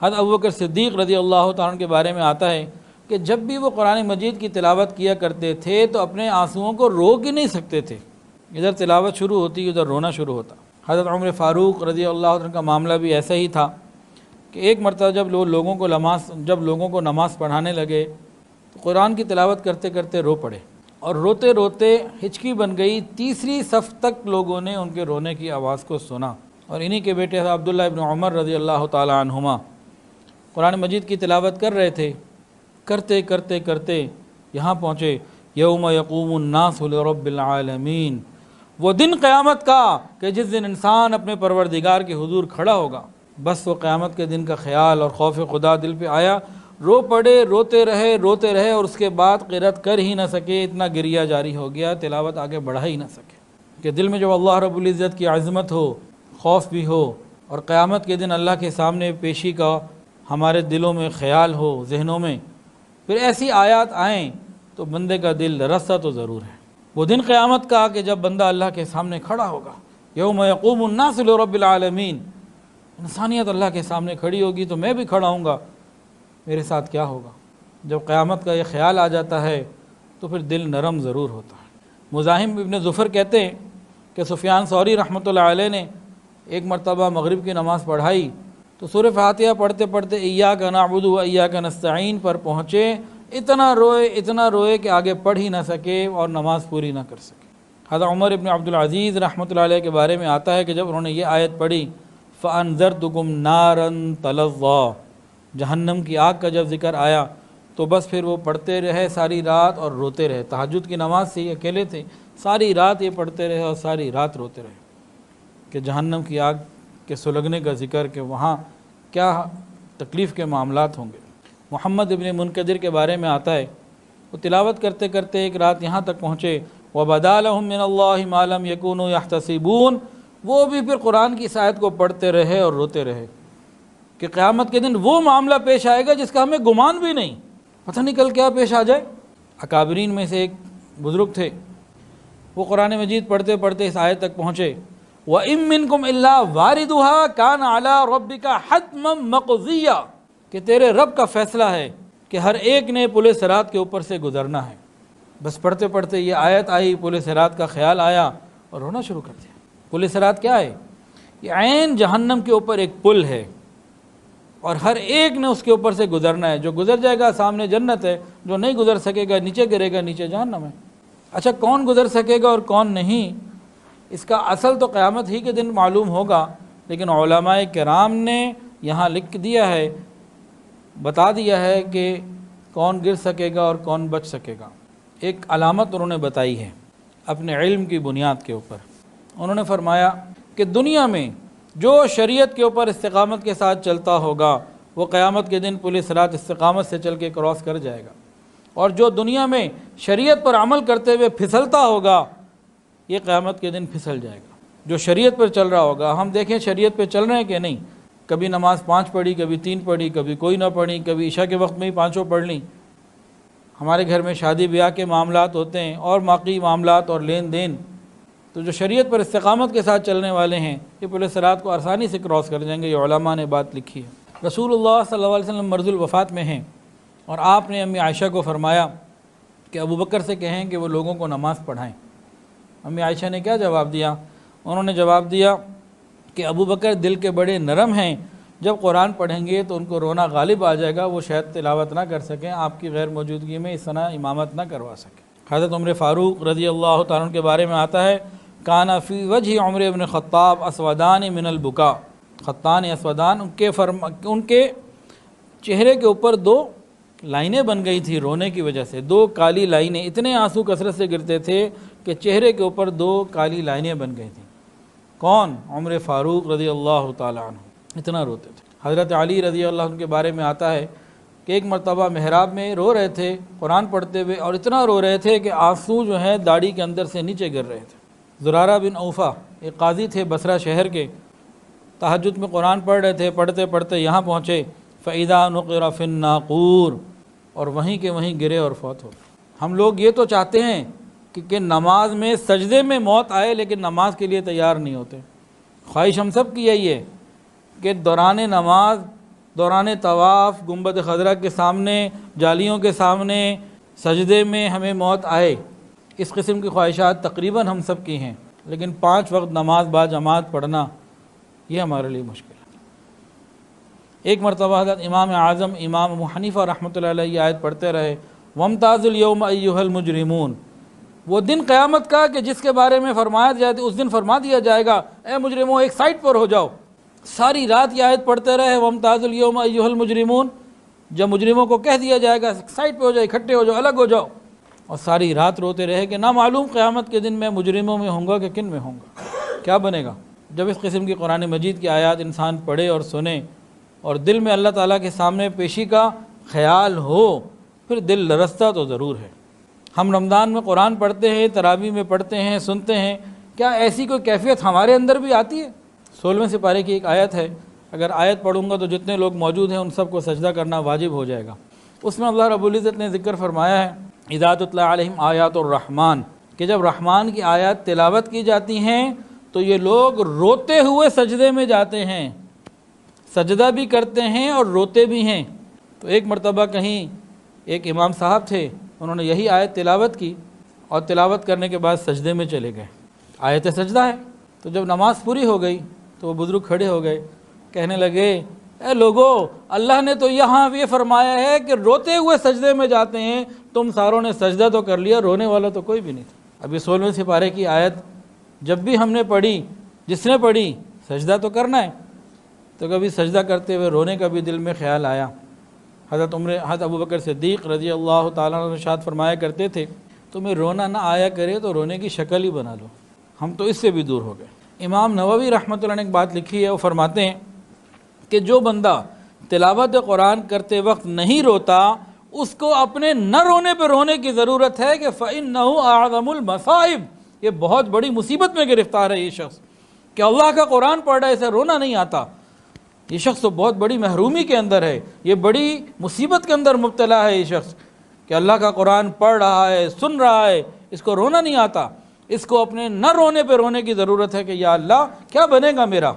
حضرت ابوبکر صدیق رضی اللہ تعالیٰ عنہ کے بارے میں آتا ہے کہ جب بھی وہ قرآن مجید کی تلاوت کیا کرتے تھے تو اپنے آنسوؤں کو روک ہی نہیں سکتے تھے، ادھر تلاوت شروع ہوتی ادھر رونا شروع ہوتا۔ حضرت عمر فاروق رضی اللہ عنہ کا معاملہ بھی ایسا ہی تھا کہ ایک مرتبہ جب لوگوں کو نماز پڑھانے لگے تو قرآن کی تلاوت کرتے کرتے رو پڑے، اور روتے روتے ہچکی بن گئی، تیسری صف تک لوگوں نے ان کے رونے کی آواز کو سنا، اور انہی کے بیٹے حضرت عبداللہ ابن عمر رضی اللہ تعالی عنہما قرآن مجید کی تلاوت کر رہے تھے، کرتے کرتے کرتے یہاں پہنچے یوم یقوم الناس لرب العالمین، وہ دن قیامت کا کہ جس دن انسان اپنے پروردگار کے حضور کھڑا ہوگا۔ بس وہ قیامت کے دن کا خیال اور خوف خدا دل پہ آیا، رو پڑے، روتے رہے، اور اس کے بعد قرأت کر ہی نہ سکے، اتنا گریہ جاری ہو گیا، تلاوت آگے بڑھا ہی نہ سکے۔ کہ دل میں جب اللہ رب العزت کی عظمت ہو، خوف بھی ہو، اور قیامت کے دن اللہ کے سامنے پیشی کا ہمارے دلوں میں خیال ہو، ذہنوں میں، پھر ایسی آیات آئیں تو بندے کا دل لرزتا تو ضرور ہے۔ وہ دن قیامت کا کہ جب بندہ اللہ کے سامنے کھڑا ہوگا، یوم یقوم الناس لرب العالمین، انسانیت اللہ کے سامنے کھڑی ہوگی تو میں بھی کھڑا ہوں گا، میرے ساتھ کیا ہوگا؟ جب قیامت کا یہ خیال آ جاتا ہے تو پھر دل نرم ضرور ہوتا ہے۔ مزاحم ابن ظفر کہتے ہیں کہ سفیان ثوری رحمۃ اللہ علیہ نے ایک مرتبہ مغرب کی نماز پڑھائی تو سورہ فاتحہ پڑھتے پڑھتے ایاک نعبد و ایاک نستعین پر پہنچے، اتنا روئے کہ آگے پڑھ ہی نہ سکے اور نماز پوری نہ کر سکے۔ حضرت عمر ابن عبد العزیز رحمۃ اللہ علیہ کے بارے میں آتا ہے کہ جب انہوں نے یہ آیت پڑھی فَأَنذَرْتُكُمْ نَارًا تَلَظَّىٰ، جہنم کی آگ کا جب ذکر آیا تو بس پھر وہ پڑھتے رہے ساری رات اور روتے رہے۔ تہجد کی نماز سے ہی اکیلے تھے، ساری رات یہ پڑھتے رہے اور ساری رات روتے رہے کہ جہنم کی آگ کے سلگنے کا ذکر، کہ وہاں کیا تکلیف کے معاملات ہوں گے۔ محمد ابن منکدر کے بارے میں آتا ہے وہ تلاوت کرتے کرتے ایک رات یہاں تک پہنچے وَبَدَا لَهُم مِّنَ اللَّهِ مَا لَمْ يَكُونُوا يَحْتَسِبُونَ، وہ بھی پھر قرآن کی اس آیت کو پڑھتے رہے اور روتے رہے کہ قیامت کے دن وہ معاملہ پیش آئے گا جس کا ہمیں گمان بھی نہیں، پتہ نہیں کل کیا پیش آ جائے۔ اکابرین میں سے ایک بزرگ تھے، وہ قرآن مجید پڑھتے پڑھتے اس آیت تک پہنچے وَإِن مِّنكُمْ إِلَّا وَارِدُهَا كَانَ عَلَىٰ رَبِّكَ حَتْمًا مَّقْضِيًّا، کہ تیرے رب کا فیصلہ ہے کہ ہر ایک نے پل صراط کے اوپر سے گزرنا ہے۔ بس پڑھتے پڑھتے یہ آیت آئی، پل صراط کا خیال آیا اور رونا شروع کر دیا۔ پل صراط کیا ہے؟ یہ عین جہنم کے اوپر ایک پل ہے، اور ہر ایک نے اس کے اوپر سے گزرنا ہے۔ جو گزر جائے گا سامنے جنت ہے، جو نہیں گزر سکے گا نیچے گرے گا، نیچے جہنم ہے۔ اچھا کون گزر سکے گا اور کون نہیں، اس کا اصل تو قیامت ہی کے دن معلوم ہوگا، لیکن علماء کرام نے یہاں لکھ دیا ہے، بتا دیا ہے کہ کون گر سکے گا اور کون بچ سکے گا۔ ایک علامت انہوں نے بتائی ہے اپنے علم کی بنیاد کے اوپر۔ انہوں نے فرمایا کہ دنیا میں جو شریعت کے اوپر استقامت کے ساتھ چلتا ہوگا وہ قیامت کے دن پل صراط استقامت سے چل کے کراس کر جائے گا، اور جو دنیا میں شریعت پر عمل کرتے ہوئے پھسلتا ہوگا یہ قیامت کے دن پھسل جائے گا۔ جو شریعت پر چل رہا ہوگا، ہم دیکھیں شریعت پہ چل رہے ہیں کہ نہیں، کبھی نماز 5 پڑھی، کبھی 3 پڑھی، کبھی کوئی نہ پڑھی، کبھی عشاء کے وقت میں ہی 5 پڑھ لیں۔ ہمارے گھر میں شادی بیاہ کے معاملات ہوتے ہیں اور باقی معاملات اور لین دین، تو جو شریعت پر استقامت کے ساتھ چلنے والے ہیں یہ پل صراط کو آسانی سے کراس کر جائیں گے۔ یہ علماء نے بات لکھی ہے۔ رسول اللہ صلی اللہ علیہ وسلم مرض الوفات میں ہیں، اور آپ نے امی عائشہ کو فرمایا کہ ابوبکر سے کہیں کہ وہ لوگوں کو نماز پڑھائیں۔ امی عائشہ نے کیا جواب دیا؟ انہوں نے جواب دیا کہ ابوبکر دل کے بڑے نرم ہیں، جب قرآن پڑھیں گے تو ان کو رونا غالب آ جائے گا، وہ شاید تلاوت نہ کر سکیں، آپ کی غیر موجودگی میں اس طرح امامت نہ کروا سکیں۔ حضرت عمر فاروق رضی اللہ تعالیٰ عنہ کے بارے میں آتا ہے کان فی وجہ عمر ابن خطاب اسودان من البکا، خطان اسودان، ان کے چہرے کے اوپر 2 لائنیں بن گئی تھی رونے کی وجہ سے، 2 کالی لائنیں، اتنے آنسو کثرت سے گرتے تھے کہ چہرے کے اوپر 2 کالی لائنیں بن گئی تھیں۔ کون؟ عمر فاروق رضی اللہ تعالیٰ عنہ، اتنا روتے تھے۔ حضرت علی رضی اللہ عنہ کے بارے میں آتا ہے کہ ایک مرتبہ محراب میں رو رہے تھے قرآن پڑھتے ہوئے، اور اتنا رو رہے تھے کہ آنسو جو ہیں داڑھی کے اندر سے نیچے گر رہے تھے۔ زرارہ بن اوفا ایک قاضی تھے بصرہ شہر کے، تہجد میں قرآن پڑھ رہے تھے، پڑھتے پڑھتے یہاں پہنچے فَإِذَا نُقِرَ فِي النَّاقُورِ، اور وہیں کے وہیں گرے اور فوت ہو گئے۔ ہم لوگ یہ تو چاہتے ہیں کہ نماز میں سجدے میں موت آئے، لیکن نماز کے لیے تیار نہیں ہوتے۔ خواہش ہم سب کی یہی ہے کہ دوران نماز دوران طواف گنبد خضرا کے سامنے، جالیوں کے سامنے سجدے میں ہمیں موت آئے، اس قسم کی خواہشات تقریباً ہم سب کی ہیں، لیکن 5 وقت نماز با جماعت پڑھنا یہ ہمارے لیے مشکل ہے۔ ایک مرتبہ حضرت امام اعظم امام ابو حنیفہ رحمۃ اللہ علیہ یہ آیت پڑھتے رہے، وَامْتَازُوا الْيَوْمَ أَيُّهَا الْمُجْرِمُونَ، وہ دن قیامت کا کہ جس کے بارے میں فرمایا جائے اس دن فرما دیا جائے گا اے مجرموں ایک سائٹ پر ہو جاؤ۔ ساری رات یہ آیت پڑھتے رہے، وَامْتَازُوا الْيَوْمَ أَيُّهَا الْمُجْرِمُونَ، جب مجرموں کو کہہ دیا جائے گا سائٹ پہ ہو جاؤ، اکٹھے ہو جاؤ، الگ ہو جاؤ، اور ساری رات روتے رہے کہ نہ معلوم قیامت کے دن میں مجرموں میں ہوں گا کہ کن میں ہوں گا، کیا بنے گا۔ جب اس قسم کی قرآن مجید کی آیات انسان پڑھے اور سنے اور دل میں اللہ تعالیٰ کے سامنے پیشی کا خیال ہو، پھر دل لرزتا تو ضرور ہے۔ ہم رمضان میں قرآن پڑھتے ہیں، تراویح میں پڑھتے ہیں، سنتے ہیں، کیا ایسی کوئی کیفیت ہمارے اندر بھی آتی ہے؟ 16ویں سپارے کی ایک آیت ہے، اگر آیت پڑھوں گا تو جتنے لوگ موجود ہیں ان سب کو سجدہ کرنا واجب ہو جائے گا۔ اس میں اللہ رب العزت نے ذکر فرمایا ہے اذا تتلی علیہم آیات الرحمن، کہ جب رحمان کی آیات تلاوت کی جاتی ہیں تو یہ لوگ روتے ہوئے سجدے میں جاتے ہیں، سجدہ بھی کرتے ہیں اور روتے بھی ہیں۔ تو ایک مرتبہ کہیں ایک امام صاحب تھے، انہوں نے یہی آیت تلاوت کی اور تلاوت کرنے کے بعد سجدے میں چلے گئے، آیت سجدہ ہے۔ تو جب نماز پوری ہو گئی تو وہ بزرگ کھڑے ہو گئے، کہنے لگے اے لوگو، اللہ نے تو یہاں یہ فرمایا ہے کہ روتے ہوئے سجدے میں جاتے ہیں، تم ساروں نے سجدہ تو کر لیا، رونے والا تو کوئی بھی نہیں تھا۔ ابھی 16ویں سپارے کی آیت جب بھی ہم نے پڑھی، جس نے پڑھی، سجدہ تو کرنا ہے، تو کبھی سجدہ کرتے ہوئے رونے کا بھی دل میں خیال آیا۔ حضرت ابوبکر صدیق رضی اللہ تعالیٰ عنہ ارشاد فرمایا کرتے تھے، تمہیں رونا نہ آیا کرے تو رونے کی شکل ہی بنا لو، ہم تو اس سے بھی دور ہو گئے۔ امام نووی رحمۃ اللہ نے ایک بات لکھی ہے، وہ فرماتے ہیں کہ جو بندہ تلاوت قرآن کرتے وقت نہیں روتا، اس کو اپنے نہ رونے پہ رونے کی ضرورت ہے کہ فَإِنَّهُ أَعْظَمُ الْمَصَائِبِ، یہ بہت بڑی مصیبت میں گرفتار ہے یہ شخص کہ اللہ کا قرآن پڑھ رہا ہے، اسے رونا نہیں آتا، یہ شخص تو بہت بڑی محرومی کے اندر ہے، یہ بڑی مصیبت کے اندر مبتلا ہے یہ شخص کہ اللہ کا قرآن پڑھ رہا ہے، سن رہا ہے، اس کو رونا نہیں آتا۔ اس کو اپنے نہ رونے پہ رونے کی ضرورت ہے کہ یا اللہ کیا بنے گا میرا۔